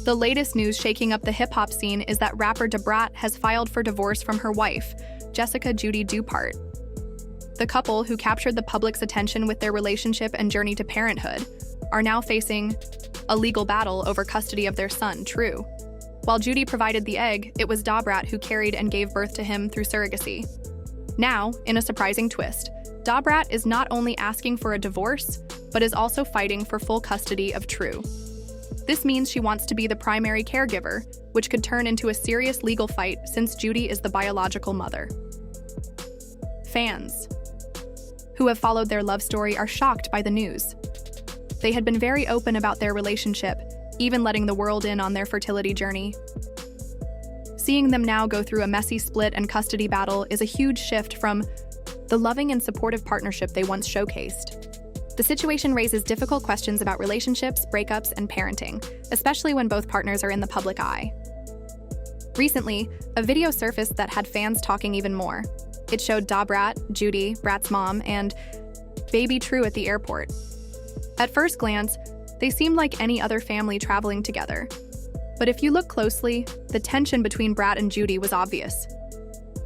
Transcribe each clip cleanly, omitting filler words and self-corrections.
The latest news shaking up the hip-hop scene is that rapper Brat has filed for divorce from her wife, Jessica Judy Dupart. The couple, who captured the public's attention with their relationship and journey to parenthood, are now facing a legal battle over custody of their son, True. While Judy provided the egg, it was Brat who carried and gave birth to him through surrogacy. Now, in a surprising twist, Brat is not only asking for a divorce, but is also fighting for full custody of True. This means she wants to be the primary caregiver, which could turn into a serious legal fight since Judy is the biological mother. Fans who have followed their love story are shocked by the news. They had been very open about their relationship, even letting the world in on their fertility journey. Seeing them now go through a messy split and custody battle is a huge shift from the loving and supportive partnership they once showcased. The situation raises difficult questions about relationships, breakups, and parenting, especially when both partners are in the public eye. Recently, a video surfaced that had fans talking even more. It showed Brat, Judy, Brat's mom, and baby True at the airport. At first glance, they seemed like any other family traveling together. But if you look closely, the tension between Brat and Judy was obvious.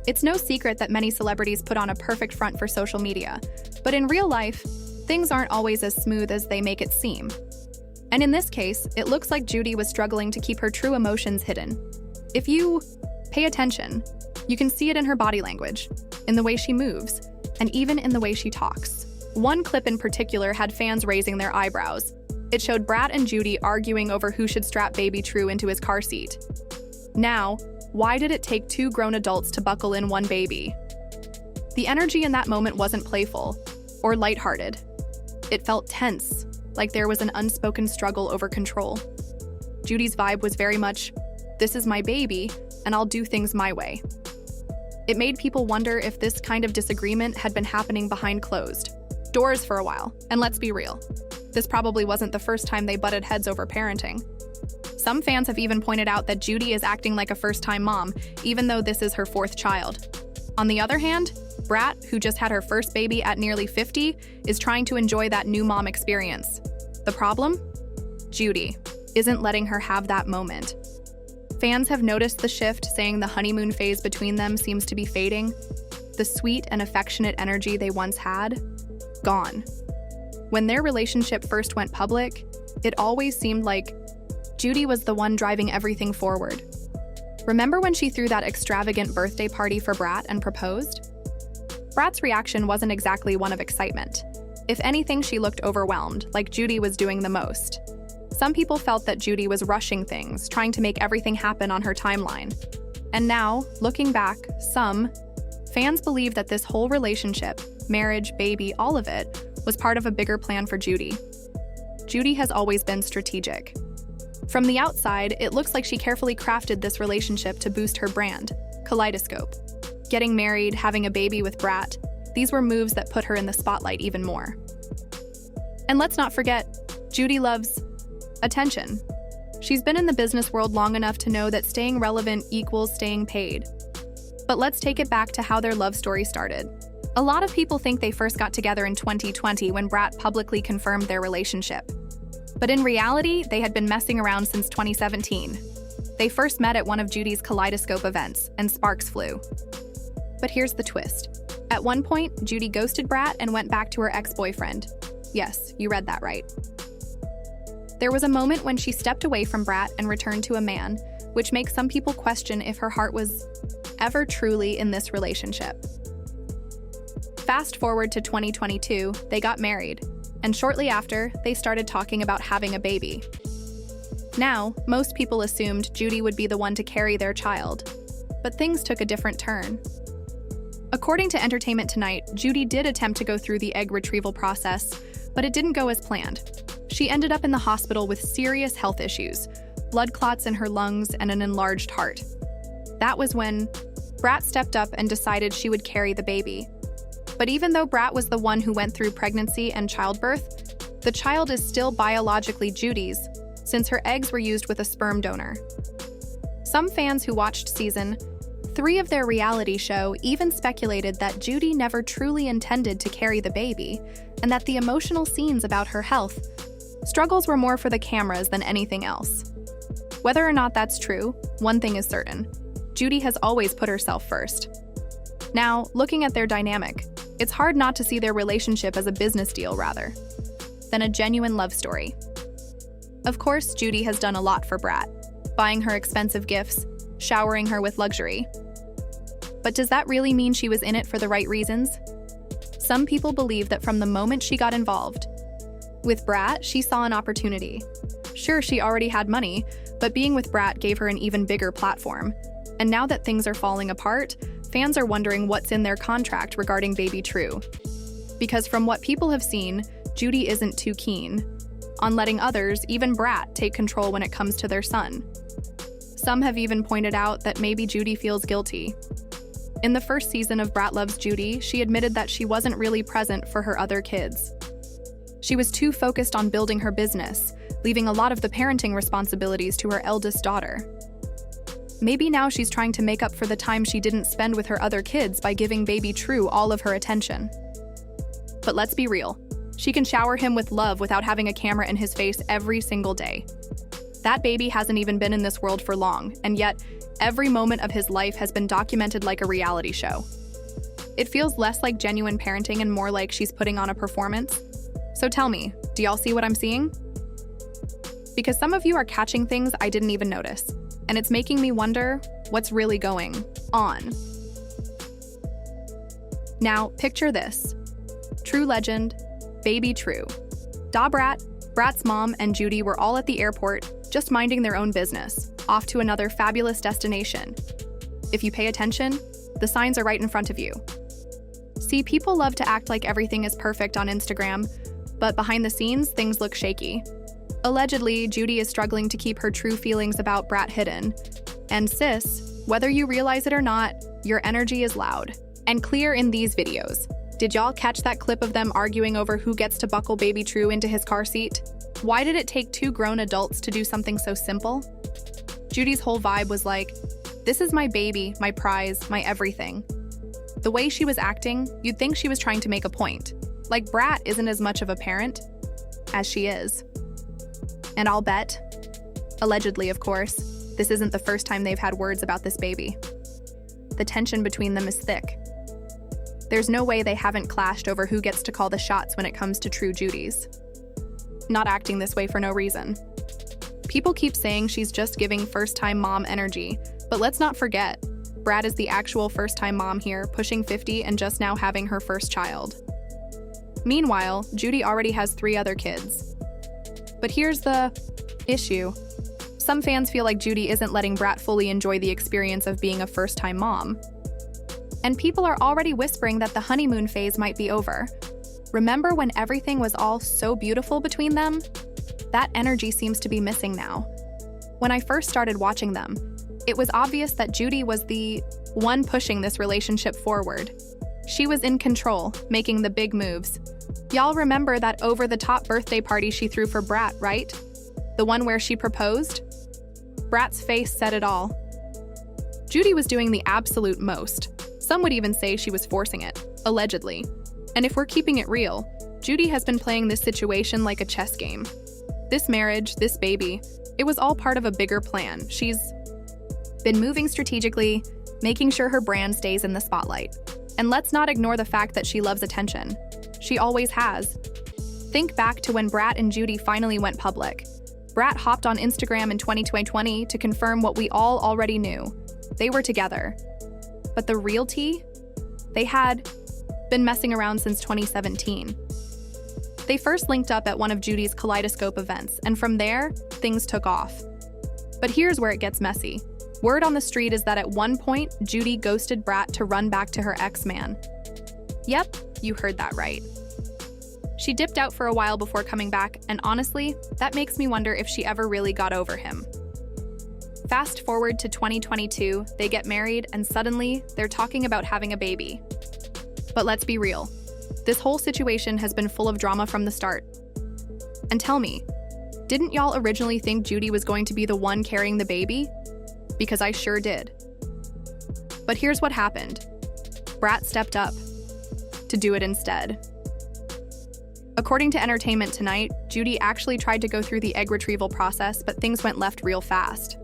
It's no secret that many celebrities put on a perfect front for social media, but in real life, things aren't always as smooth as they make it seem. And in this case, it looks like Judy was struggling to keep her true emotions hidden. If you pay attention, you can see it in her body language, in the way she moves, and even in the way she talks. One clip in particular had fans raising their eyebrows. It showed Brat and Judy arguing over who should strap baby True into his car seat. Now, why did it take two grown adults to buckle in one baby? The energy in that moment wasn't playful or lighthearted. It felt tense, like there was an unspoken struggle over control. Judy's vibe was very much, "This is my baby, and I'll do things my way." It made people wonder if this kind of disagreement had been happening behind closed doors for a while, and let's be real. This probably wasn't the first time they butted heads over parenting. Some fans have even pointed out that Judy is acting like a first-time mom, even though this is her fourth child. On the other hand, Brat, who just had her first baby at nearly 50, is trying to enjoy that new mom experience. The problem? Judy isn't letting her have that moment. Fans have noticed the shift, saying the honeymoon phase between them seems to be fading. The sweet and affectionate energy they once had, gone. When their relationship first went public, it always seemed like Judy was the one driving everything forward. Remember when she threw that extravagant birthday party for Brat and proposed? Brat's reaction wasn't exactly one of excitement. If anything, she looked overwhelmed, like Judy was doing the most. Some people felt that Judy was rushing things, trying to make everything happen on her timeline. And now, looking back, some fans believe that this whole relationship, marriage, baby, all of it, was part of a bigger plan for Judy. Judy has always been strategic. From the outside, it looks like she carefully crafted this relationship to boost her brand, Kaleidoscope. Getting married, having a baby with Brat, these were moves that put her in the spotlight even more. And let's not forget, Judy loves attention. She's been in the business world long enough to know that staying relevant equals staying paid. But let's take it back to how their love story started. A lot of people think they first got together in 2020 when Brat publicly confirmed their relationship. But in reality, they had been messing around since 2017. They first met at one of Judy's Kaleidoscope events, and sparks flew. But here's the twist. At one point, Judy ghosted Brat and went back to her ex-boyfriend. Yes, you read that right. There was a moment when she stepped away from Brat and returned to a man, which makes some people question if her heart was ever truly in this relationship. Fast forward to 2022, they got married, and shortly after, they started talking about having a baby. Now, most people assumed Judy would be the one to carry their child, but things took a different turn. According to Entertainment Tonight, Judy did attempt to go through the egg retrieval process, but it didn't go as planned. She ended up in the hospital with serious health issues, blood clots in her lungs, and an enlarged heart. That was when Brat stepped up and decided she would carry the baby. But even though Brat was the one who went through pregnancy and childbirth, the child is still biologically Judy's, since her eggs were used with a sperm donor. Some fans who watched season 3 of their reality show even speculated that Judy never truly intended to carry the baby, and that the emotional scenes about her health struggles were more for the cameras than anything else. Whether or not that's true, one thing is certain. Judy has always put herself first. Now, looking at their dynamic, it's hard not to see their relationship as a business deal rather than a genuine love story. Of course, Judy has done a lot for Brat, buying her expensive gifts, showering her with luxury. But does that really mean she was in it for the right reasons? Some people believe that from the moment she got involved with Brat, she saw an opportunity. Sure, she already had money, but being with Brat gave her an even bigger platform. And now that things are falling apart, fans are wondering what's in their contract regarding baby True. Because from what people have seen, Judy isn't too keen on letting others, even Brat, take control when it comes to their son. Some have even pointed out that maybe Judy feels guilty. In the first season of Brat Loves Judy, she admitted that she wasn't really present for her other kids. She was too focused on building her business, leaving a lot of the parenting responsibilities to her eldest daughter. Maybe now she's trying to make up for the time she didn't spend with her other kids by giving baby True all of her attention. But let's be real, she can shower him with love without having a camera in his face every single day. That baby hasn't even been in this world for long, and yet every moment of his life has been documented like a reality show. It feels less like genuine parenting and more like she's putting on a performance. So tell me, do y'all see what I'm seeing? Because some of you are catching things I didn't even notice, and it's making me wonder what's really going on. Now, picture this. True legend, baby True. Brat's mom and Judy were all at the airport, just minding their own business, off to another fabulous destination. If you pay attention, the signs are right in front of you. See, people love to act like everything is perfect on Instagram, but behind the scenes, things look shaky. Allegedly, Judy is struggling to keep her true feelings about Brat hidden. And sis, whether you realize it or not, your energy is loud and clear in these videos. Did y'all catch that clip of them arguing over who gets to buckle baby True into his car seat? Why did it take two grown adults to do something so simple? Judy's whole vibe was like, this is my baby, my prize, my everything. The way she was acting, you'd think she was trying to make a point. Like Brat isn't as much of a parent as she is. And I'll bet, allegedly of course, this isn't the first time they've had words about this baby. The tension between them is thick. There's no way they haven't clashed over who gets to call the shots when it comes to True Judy's not acting this way for no reason. People keep saying she's just giving first-time mom energy, but let's not forget, Brat is the actual first-time mom here, pushing 50 and just now having her first child. Meanwhile, Judy already has 3 other kids. But here's the issue. Some fans feel like Judy isn't letting Brat fully enjoy the experience of being a first-time mom. And people are already whispering that the honeymoon phase might be over. Remember when everything was all so beautiful between them? That energy seems to be missing now. When I first started watching them, it was obvious that Judy was the one pushing this relationship forward. She was in control, making the big moves. Y'all remember that over-the-top birthday party she threw for Brat, right? The one where she proposed? Brat's face said it all. Judy was doing the absolute most. Some would even say she was forcing it, allegedly. And if we're keeping it real, Judy has been playing this situation like a chess game. This marriage, this baby, it was all part of a bigger plan. She's been moving strategically, making sure her brand stays in the spotlight. And let's not ignore the fact that she loves attention. She always has. Think back to when Brat and Judy finally went public. Brat hopped on Instagram in 2020 to confirm what we all already knew. They were together. But the real tea? They had been messing around since 2017. They first linked up at one of Judy's Kaleidoscope events, and from there, things took off. But here's where it gets messy. Word on the street is that at one point, Judy ghosted Brat to run back to her ex-man. Yep, you heard that right. She dipped out for a while before coming back, and honestly, that makes me wonder if she ever really got over him. Fast forward to 2022, they get married, and suddenly, they're talking about having a baby. But let's be real. This whole situation has been full of drama from the start. And tell me, didn't y'all originally think Judy was going to be the one carrying the baby? Because I sure did. But here's what happened. Brat stepped up to do it instead. According to Entertainment Tonight, Judy actually tried to go through the egg retrieval process, but things went left real fast.